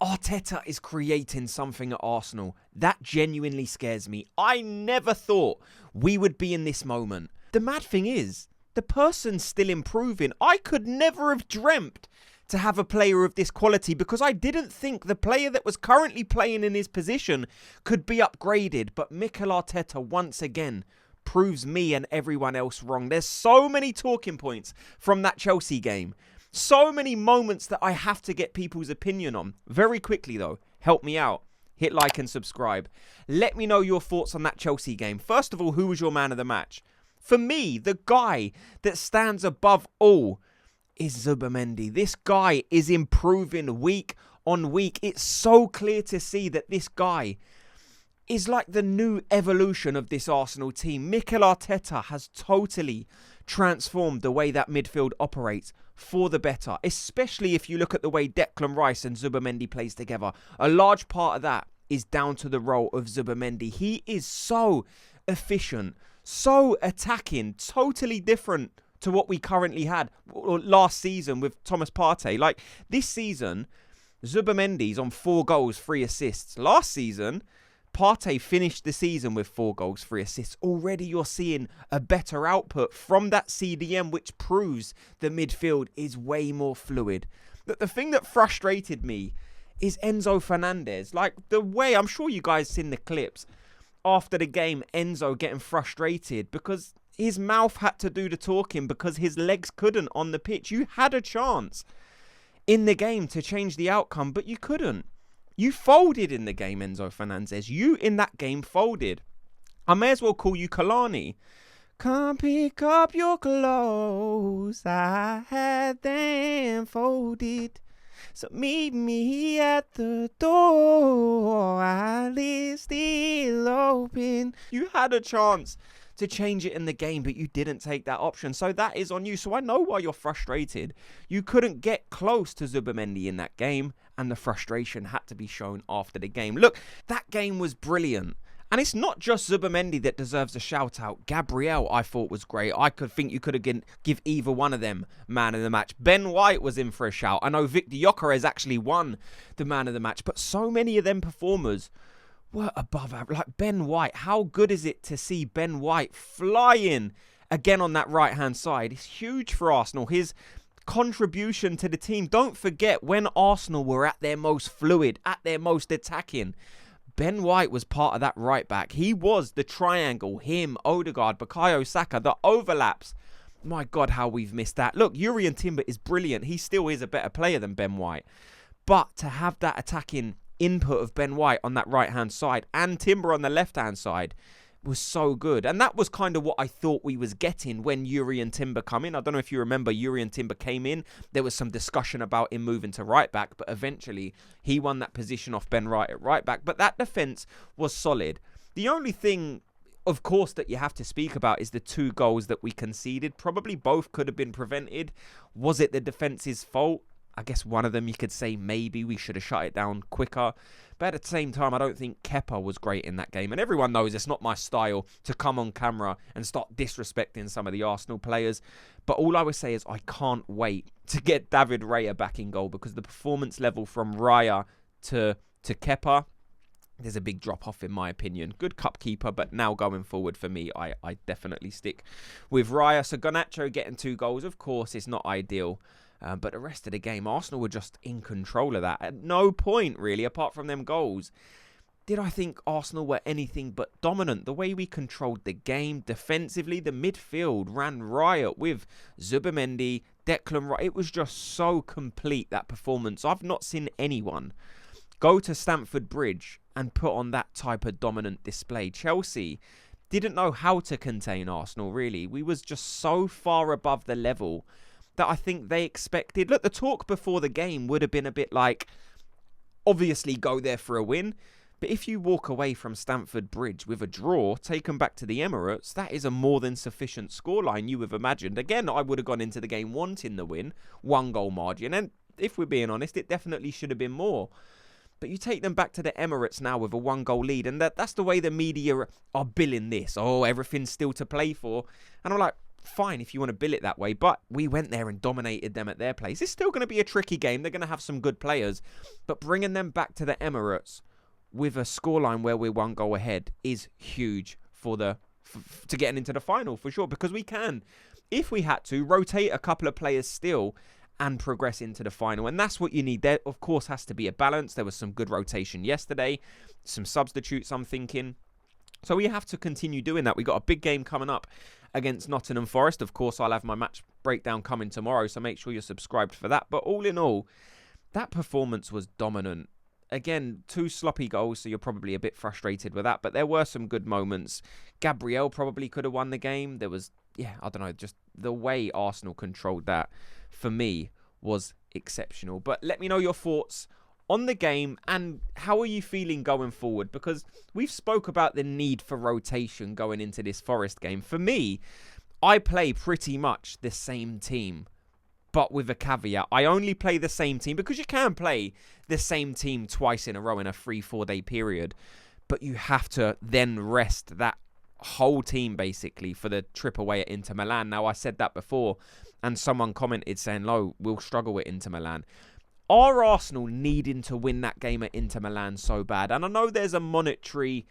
Arteta is creating something at Arsenal. That genuinely scares me. I never thought we would be in this moment. The mad thing is, the person's still improving. I could never have dreamt to have a player of this quality because I didn't think the player that was currently playing in his position could be upgraded. But Mikel Arteta once again proves me and everyone else wrong. There's so many talking points from that Chelsea game. So many moments that I have to get people's opinion on. Very quickly though, help me out. Hit like and subscribe. Let me know your thoughts on that Chelsea game. First of all, who was your man of the match? For me, the guy that stands above all is Zubimendi. This guy is improving week on week. It's so clear to see that this guy is like the new evolution of this Arsenal team. Mikel Arteta has totally transformed the way that midfield operates for the better, especially if you look at the way Declan Rice and Zubimendi plays together. A large part of that is down to the role of Zubimendi. He is so efficient, so attacking, totally different to what we currently had last season with Thomas Partey. Like this season, Zubimendi's on 4 goals, 3 assists. Last season, Partey finished the season with 4 goals, 3 assists. Already you're seeing a better output from that CDM, which proves the midfield is way more fluid. The thing that frustrated me is Enzo Fernandez. Like the way, I'm sure you guys seen the clips after the game, Enzo getting frustrated because his mouth had to do the talking because his legs couldn't on the pitch. You had a chance in the game to change the outcome, but you couldn't. You folded in the game, Enzo Fernandez. You in that game folded. I may as well call you Kalani. Come pick up your clothes. I had them folded. So meet me at the door. Eyelids still open. You had a chance to change it in the game, but you didn't take that option. So that is on you. So I know why you're frustrated. You couldn't get close to Zubimendi in that game, and the frustration had to be shown after the game. Look, that game was brilliant. And it's not just Zubimendi that deserves a shout out. Gabriel, I thought, was great. I could think you could have give either one of them man of the match. Ben White was in for a shout. I know Viktor Gyökeres actually won the man of the match, but so many of them performers were above average. Like Ben White, how good is it to see Ben White flying again on that right-hand side? It's huge for Arsenal. His contribution to the team. Don't forget, when Arsenal were at their most fluid, at their most attacking, Ben White was part of that right back. He was the triangle. Him, Odegaard, Bukayo Saka, the overlaps. My God, how we've missed that. Look, Jurrien Timber is brilliant. He still is a better player than Ben White. But to have that attacking input of Ben White on that right-hand side and Timber on the left-hand side was so good. And that was kind of what I thought we was getting when Jurrien Timber come in. I don't know if you remember, Jurrien Timber came in. There was some discussion about him moving to right back, but eventually he won that position off Ben White at right back. But that defence was solid. The only thing, of course, that you have to speak about is the 2 goals that we conceded. Probably both could have been prevented. Was it the defence's fault? I guess one of them you could say maybe we should have shut it down quicker. But at the same time, I don't think Kepa was great in that game. And everyone knows it's not my style to come on camera and start disrespecting some of the Arsenal players. But all I would say is I can't wait to get David Raya back in goal, because the performance level from Raya to Kepa, there's a big drop-off in my opinion. Good cup keeper, but now going forward for me, I definitely stick with Raya. So Garnacho getting 2 goals, of course, is not ideal. But the rest of the game, Arsenal were just in control of that. At no point, really, apart from them goals, did I think Arsenal were anything but dominant. The way we controlled the game defensively, the midfield ran riot with Zubimendi, Declan Rice. It was just so complete, that performance. I've not seen anyone go to Stamford Bridge and put on that type of dominant display. Chelsea didn't know how to contain Arsenal, really. We was just so far above the level that I think they expected. Look, the talk before the game would have been a bit like, obviously go there for a win. But if you walk away from Stamford Bridge with a draw, taken back to the Emirates, that is a more than sufficient scoreline you have imagined. Again, I would have gone into the game wanting the win, 1 goal margin. And if we're being honest, it definitely should have been more. But you take them back to the Emirates now with a 1 goal lead. And that's the way the media are billing this. Oh, everything's still to play for. And I'm like, fine if you want to bill it that way, but we went there and dominated them at their place. It's still going to be a tricky game. They're going to have some good players, but bringing them back to the Emirates with a scoreline where we're 1 goal ahead is huge for to getting into the final for sure, because we can, if we had to, rotate a couple of players still and progress into the final. And that's what you need. There, of course, has to be a balance. There was some good rotation yesterday, some substitutes, I'm thinking. So we have to continue doing that. We got a big game coming up against Nottingham Forest. Of course, I'll have my match breakdown coming tomorrow, so make sure you're subscribed for that. But all in all, that performance was dominant. Again, 2 sloppy goals, so you're probably a bit frustrated with that. But there were some good moments. Gabriel probably could have won the game. There was, I don't know, just the way Arsenal controlled that, for me, was exceptional. But let me know your thoughts on the game and how are you feeling going forward, because we've spoke about the need for rotation going into this Forest game. For me, I play pretty much the same team, but with a caveat. I only play the same team because you can play the same team twice in a row in a 3-4 day period, but you have to then rest that whole team basically for the trip away at Inter Milan. Now, I said that before and someone commented saying, "Lo, we'll struggle with Inter Milan." Are Arsenal needing to win that game at Inter Milan so bad? And I know there's a monetary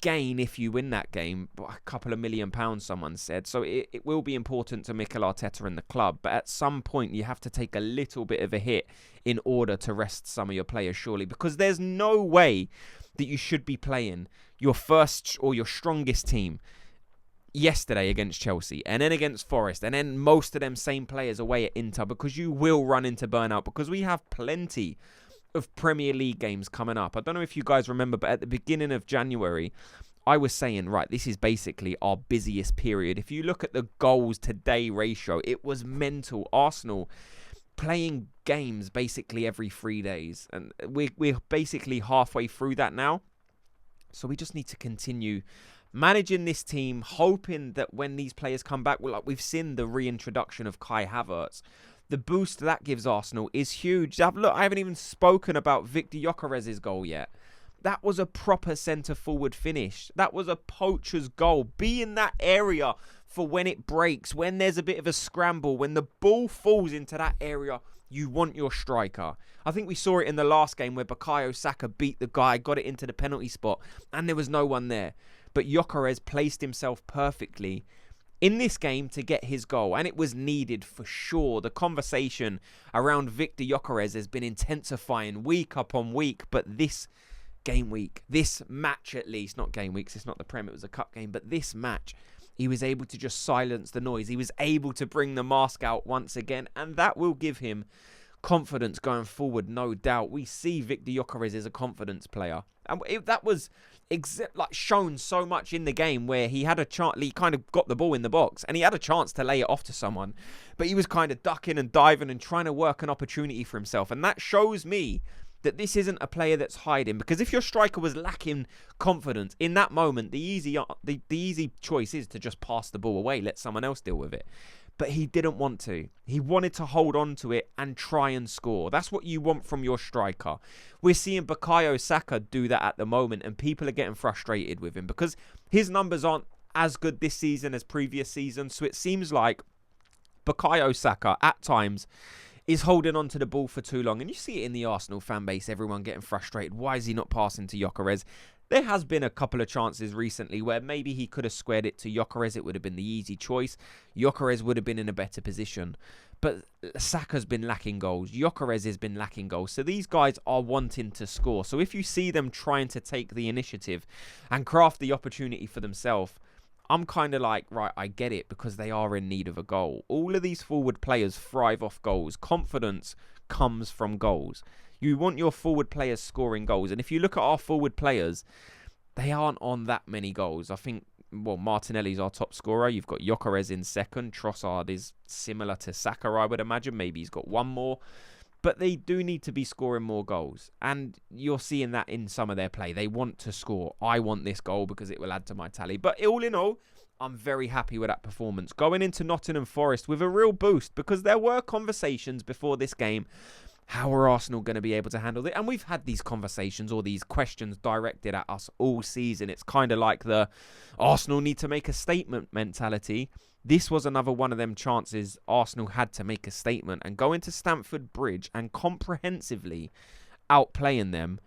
gain if you win that game, a couple of £1 million, someone said. So it will be important to Mikel Arteta and the club. But at some point, you have to take a little bit of a hit in order to rest some of your players, surely. Because there's no way that you should be playing your first or your strongest team yesterday against Chelsea and then against Forest and then most of them same players away at Inter, because you will run into burnout, because we have plenty of Premier League games coming up. I don't know if you guys remember, but at the beginning of January, I was saying, right, this is basically our busiest period. If you look at the goals to day ratio, it was mental. Arsenal playing games basically every 3 days, and we're basically halfway through that now. So we just need to continue managing this team, hoping that when these players come back, we've seen the reintroduction of Kai Havertz. The boost that gives Arsenal is huge. Look, I haven't even spoken about Viktor Gyökeres' goal yet. That was a proper centre-forward finish. That was a poacher's goal. Be in that area for when it breaks, when there's a bit of a scramble, when the ball falls into that area, you want your striker. I think we saw it in the last game where Bukayo Saka beat the guy, got it into the penalty spot, and there was no one there. But Gyökeres placed himself perfectly in this game to get his goal, and it was needed for sure. The conversation around Viktor Gyökeres has been intensifying week upon week, but this game week, this match at least, not game weeks, it's not the Prem, it was a cup game, but this match, he was able to just silence the noise. He was able to bring the mask out once again, and that will give him confidence going forward, no doubt. We see Viktor Gyökeres as a confidence player, and that was shown so much in the game where he had a chance. He kind of got the ball in the box and he had a chance to lay it off to someone, but he was kind of ducking and diving and trying to work an opportunity for himself. And that shows me that this isn't a player that's hiding, because if your striker was lacking confidence in that moment, the easy choice is to just pass the ball away, let someone else deal with it. But he didn't want to. He wanted to hold on to it and try and score. That's what you want from your striker. We're seeing Bukayo Saka do that at the moment, and people are getting frustrated with him because his numbers aren't as good this season as previous seasons. So it seems like Bukayo Saka at times is holding on to the ball for too long. And you see it in the Arsenal fan base, everyone getting frustrated. Why is he not passing to Gyökeres? There has been a couple of chances recently where maybe he could have squared it to Gyökeres. It would have been the easy choice. Gyökeres would have been in a better position. But Saka's been lacking goals. Gyökeres has been lacking goals. So these guys are wanting to score. So if you see them trying to take the initiative and craft the opportunity for themselves, I'm kind of like, right, I get it, because they are in need of a goal. All of these forward players thrive off goals. Confidence comes from goals. You want your forward players scoring goals. And if you look at our forward players, they aren't on that many goals. I think, Martinelli's our top scorer. You've got Gyökeres in second. Trossard is similar to Saka, I would imagine. Maybe he's got one more. But they do need to be scoring more goals. And you're seeing that in some of their play. They want to score. I want this goal because it will add to my tally. But all in all, I'm very happy with that performance. Going into Nottingham Forest with a real boost, because there were conversations before this game. How are Arsenal going to be able to handle it? And we've had these conversations or these questions directed at us all season. It's kind of like the Arsenal need to make a statement mentality. this was another one of them chances Arsenal had to make a statement, and going to Stamford Bridge and comprehensively outplaying them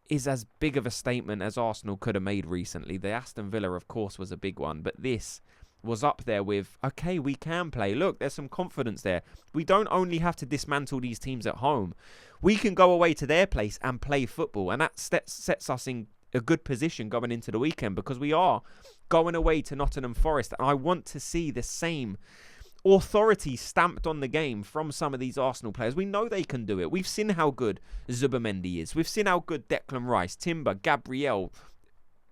is as big of a statement as Arsenal could have made recently. The Aston Villa, of course, was a big one, but this was up there with, okay, we can play. Look, there's some confidence there. We don't only have to dismantle these teams at home. We can go away to their place and play football, and that sets us in a good position going into the weekend, because we are going away to Nottingham Forest, and I want to see the same authority stamped on the game from some of these Arsenal players. We know they can do it. We've seen how good Zubimendi is. We've seen how good Declan Rice, Timber, Gabriel,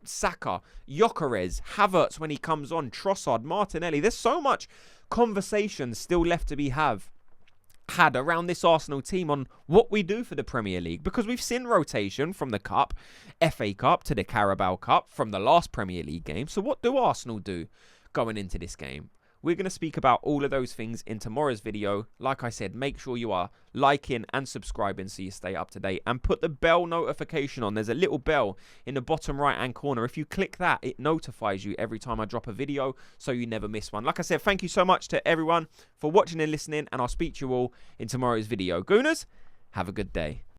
Saka, Gyökeres, Havertz when he comes on, Trossard, Martinelli. There's so much conversation still left to be had around this Arsenal team on what we do for the Premier League, because we've seen rotation from the Cup, FA Cup to the Carabao Cup from the last Premier League game. So what do Arsenal do going into this game? We're going to speak about all of those things in tomorrow's video. Like I said, make sure you are liking and subscribing so you stay up to date, and put the bell notification on. There's a little bell in the bottom right hand corner. If you click that, it notifies you every time I drop a video so you never miss one. Like I said, thank you so much to everyone for watching and listening, and I'll speak to you all in tomorrow's video. Gooners, have a good day.